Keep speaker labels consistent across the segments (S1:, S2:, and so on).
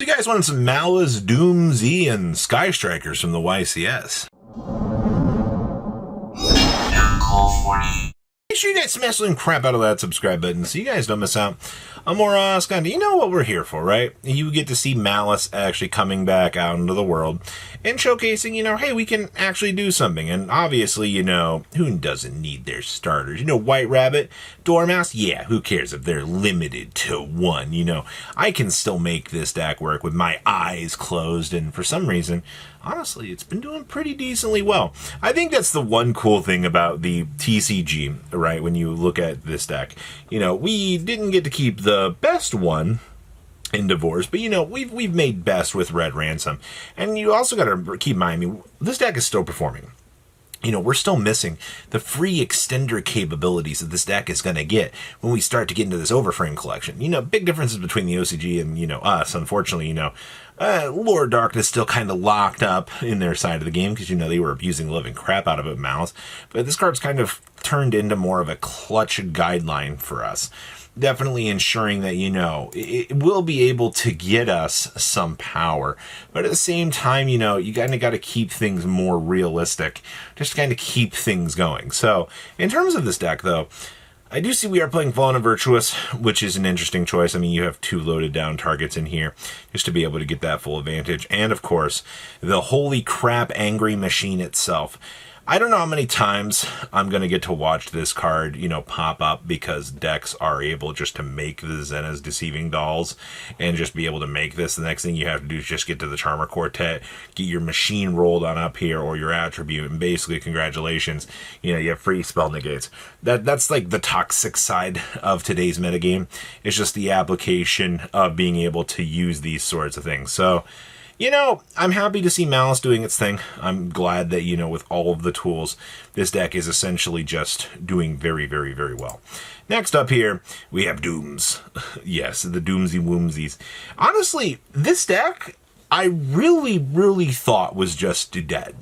S1: You guys want some Maliss, Doomz, and Sky Strikers from the YCS? Make sure you guys smash the crap out of that subscribe button so you guys don't miss out on more content. You know what we're here for, right? You get to see Maliss actually coming back out into the world and showcasing, hey, we can actually do something. And obviously, who doesn't need their starters? White Rabbit, Dormouse, yeah, who cares if they're limited to one? I can still make this deck work with my eyes closed, and for some reason, honestly, it's been doing pretty decently well. I think that's the one cool thing about the TCG, right? When you look at this deck, we didn't get to keep the best one in Divorce, but we've made best with Red Ransom, and you also got to keep in mind, this deck is still performing. We're still missing the free extender capabilities that this deck is going to get when we start to get into this Overframe collection. Big differences between the OCG and, us. Unfortunately, Lord Darkness still kind of locked up in their side of the game because, they were abusing the living crap out of it, Maliss. But this card's kind of turned into more of a clutch guideline for us. Definitely ensuring that, it will be able to get us some power. But at the same time, you kind of got to keep things more realistic. Just kind of keep things going. So, in terms of this deck, though, I do see we are playing Fallen and Virtuous, which is an interesting choice. You have 2 loaded down targets in here just to be able to get that full advantage. And, of course, the Holy Crap Angry Machine itself. I don't know how many times I'm going to get to watch this card, pop up because decks are able just to make the Zena's Deceiving Dolls and just be able to make this. The next thing you have to do is just get to the Charmer Quartet, get your machine rolled on up here or your attribute, and basically, congratulations, you have free spell negates. That's like the toxic side of today's metagame. It's just the application of being able to use these sorts of things. So, I'm happy to see Maliss doing its thing. I'm glad that, with all of the tools, this deck is essentially just doing very, very, very well. Next up here, we have Doomz. Yes, the Doomsy Woomsies. Honestly, this deck, I really, really thought was just dead.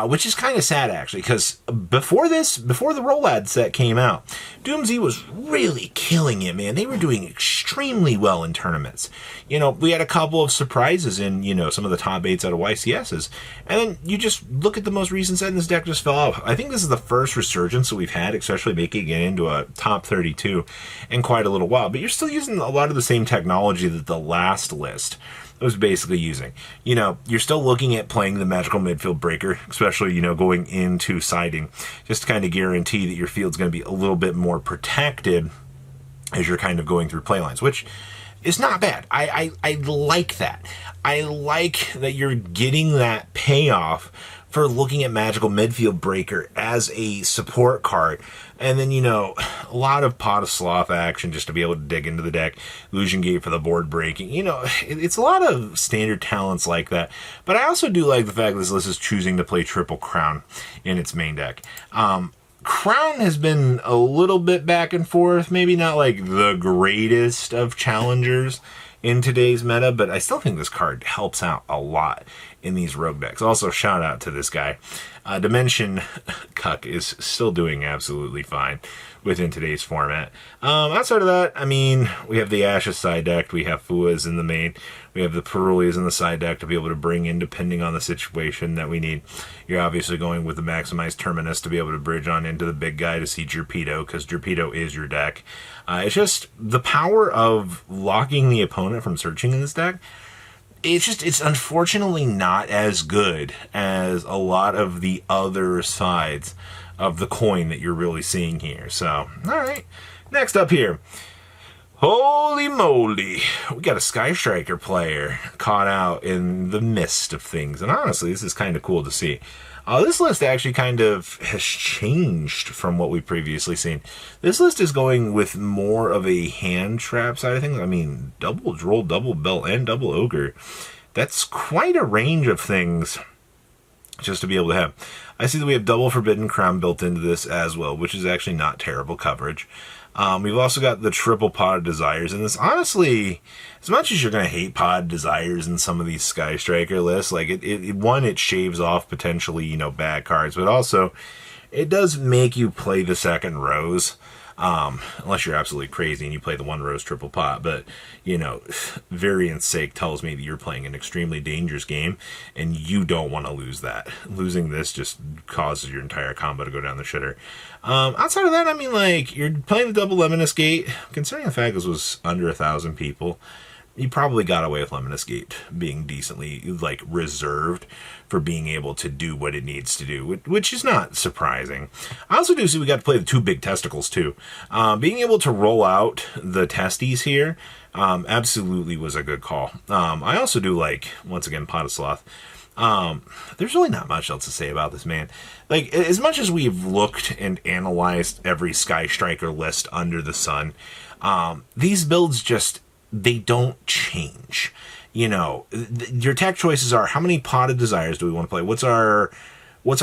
S1: Which is kind of sad, actually, because before the Roll-Ad set came out, Doomz was really killing it, man. They were doing extremely well in tournaments. We had a couple of surprises in, some of the top 8s out of YCSs. And then you just look at the most recent set and this deck just fell off. I think this is the first resurgence that we've had, especially making it into a top 32 in quite a little while. But you're still using a lot of the same technology that the last list was basically using. You're still looking at playing the Magical Midfield Breaker, especially, going into siding, just to kind of guarantee that your field's going to be a little bit more protected as you're kind of going through playlines, which is not bad. I like that. I like that you're getting that payoff for looking at Magical Midfield Breaker as a support card. And then, a lot of Pot of Sloth action just to be able to dig into the deck. Illusion Gate for the board breaking. It's a lot of standard talents like that. But I also do like the fact that this list is choosing to play Triple Crown in its main deck. Crown has been a little bit back and forth. Maybe not like the greatest of challengers in today's meta, but I still think this card helps out a lot in these rogue decks. Also, shout out to this guy. Dimension Cuck is still doing absolutely fine within today's format. Outside of that, we have the Ashes side deck, we have Fuas in the main, we have the Perulias in the side deck to be able to bring in depending on the situation that we need. You're obviously going with the Maximized Terminus to be able to bridge on into the big guy to see Jerpedo, because Jerpedo is your deck. It's just the power of locking the opponent from searching in this deck. It's unfortunately not as good as a lot of the other sides of the coin that you're really seeing here. So, alright. Next up here. Holy moly. We got a Sky Striker player caught out in the midst of things. And honestly, this is kind of cool to see. This list actually kind of has changed from what we've previously seen. This list is going with more of a hand trap side of things. Double Droll, Double Belt, and Double Ogre. That's quite a range of things just to be able to have. I see that we have Double Forbidden Crown built into this as well, which is actually not terrible coverage. We've also got the triple Pod of Desires, and this, honestly, as much as you're going to hate Pod Desires in some of these Sky Striker lists, like, it shaves off potentially, bad cards, but also, it does make you play the second Rose. Unless you're absolutely crazy and you play the one rose triple pot. But, you know, variance sake tells me that you're playing an extremely dangerous game and you don't want to lose that. Losing this just causes your entire combo to go down the shitter. Outside of that, I mean, like, you're playing the double Lemon Escape. Considering the fact this was under 1,000 people, you probably got away with Lemon Escape being decently, like, reserved for being able to do what it needs to do, which is not surprising. I also do see we got to play the 2 big testicles, too. Being able to roll out the testes here absolutely was a good call. I also do like, once again, Pot of Sloth. There's really not much else to say about this, man. Like, as much as we've looked and analyzed every Sky Striker list under the sun, these builds just, they don't change. You know, your tech choices are, how many Potted Desires do we want to play? What's our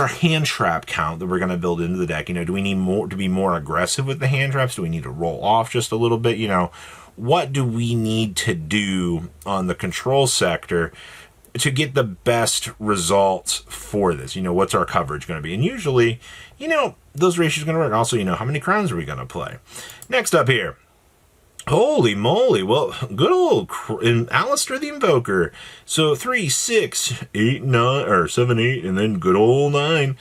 S1: hand trap count that we're going to build into the deck? You know, do we need more to be more aggressive with the hand traps? Do we need to roll off just a little bit? You know, what do we need to do on the control sector to get the best results for this? You know, what's our coverage going to be? And usually, you know, those ratios are going to work. Also, you know, how many crowns are we going to play? Next up here. Holy moly, well, good old Alistair the Invoker. So 3, 6, 8, 9, or 7, 8, and then good old 9.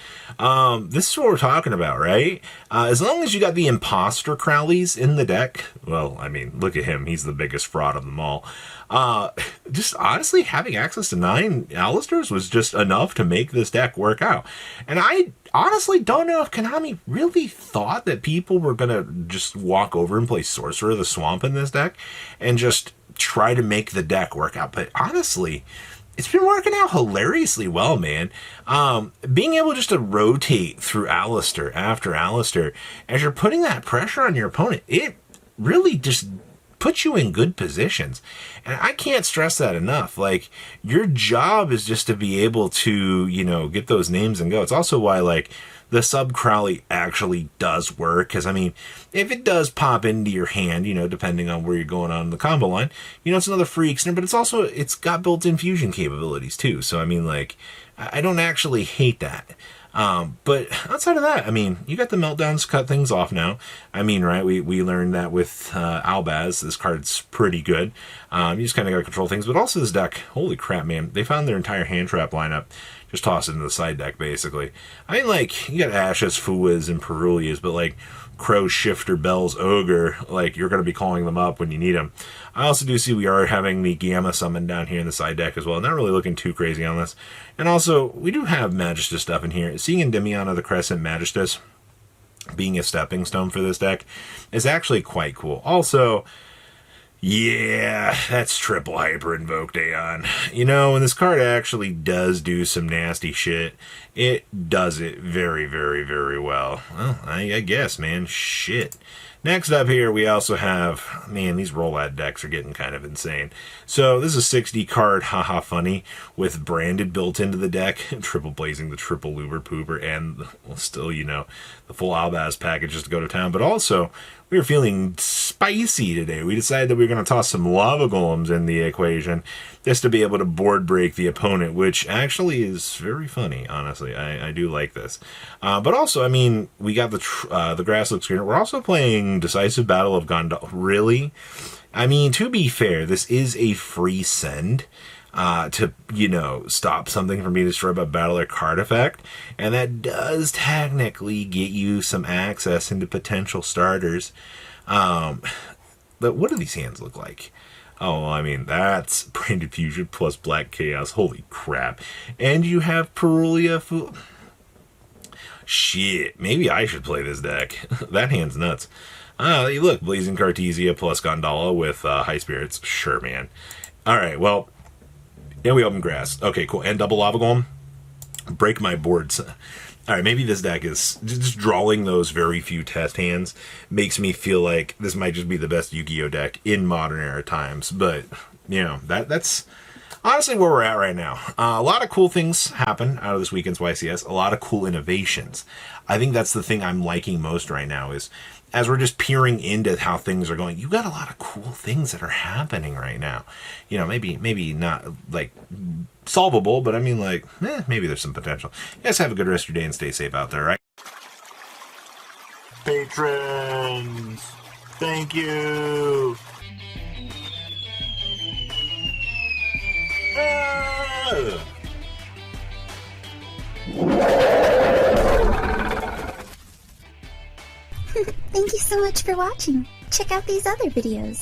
S1: This is what we're talking about, right? As long as you got the imposter Crowleys in the deck, well, I mean, look at him. He's the biggest fraud of them all. Just honestly, having access to 9 Alistairs was just enough to make this deck work out. And I honestly don't know if Konami really thought that people were going to just walk over and play Sorcerer of the Swamp in this deck and just try to make the deck work out. But honestly, it's been working out hilariously well, man. Being able just to rotate through Alistair after Alistair, as you're putting that pressure on your opponent, it really just puts you in good positions. And I can't stress that enough. Like, your job is just to be able to, you know, get those names and go. It's also why, like, the sub Crowley actually does work. Because, I mean, if it does pop into your hand, you know, depending on where you're going on the combo line, you know, it's another free extender, but it's got built-in fusion capabilities too. So, I mean, like, I don't actually hate that. But outside of that, I mean, you got the meltdowns cut things off now. I mean, right, we learned that with Albaz, this card's pretty good. You just kind of got to control things, but also this deck, holy crap, man, they found their entire hand trap lineup. Just toss it into the side deck, basically. I mean, like, you got Ashes, Fuas, and Perulias, but, like, Crow, Shifter, Bells, Ogre, like, you're going to be calling them up when you need them. I also do see we are having the Gamma summon down here in the side deck as well. Not really looking too crazy on this. And also, we do have Magistus stuff in here. Seeing Endymion of the Crescent Magistus being a stepping stone for this deck is actually quite cool. Also, yeah, that's triple hyper invoked Aeon. You know, when this card actually does do some nasty shit, it does it very, very, very well. Well, I guess, man. Shit. Next up here, we also have, man, these roll-out decks are getting kind of insane. So this is a 60 card, haha funny, with branded built into the deck, triple blazing the triple Luber Pooper, and well, still, you know, the full Albaz package just to go to town. But also, we were feeling spicy today. We decided that we were going to toss some lava golems in the equation just to be able to board break the opponent, which actually is very funny, honestly. I do like this. But also, I mean, we got the grass looks green. We're also playing Decisive Battle of Gondal. Really? I mean, to be fair, this is a free send to, you know, stop something from being destroyed by battle or card effect. And that does technically get you some access into potential starters. But what do these hands look like? Oh, I mean, that's Branded Fusion plus Black Chaos. Holy crap. And you have Perulia. Shit, maybe I should play this deck. That hand's nuts. Look, Blazing Cartesia plus Gondala with High Spirits. Sure, man. Alright, well, and we open grass. Okay, cool. And double Lava Golem. Break my boards. Alright, maybe this deck is just drawing those very few test hands makes me feel like this might just be the best Yu-Gi-Oh deck in modern era times. But, you know, that's honestly where we're at right now. A lot of cool things happen out of this weekend's YCS. A lot of cool innovations. I think that's the thing I'm liking most right now is as we're just peering into how things are going, you got a lot of cool things that are happening right now. You know, maybe not like solvable, but I mean, like, maybe there's some potential. You guys have a good rest of your day and stay safe out there, right? patrons. Thank you.
S2: Thank you so much for watching. Check out these other videos.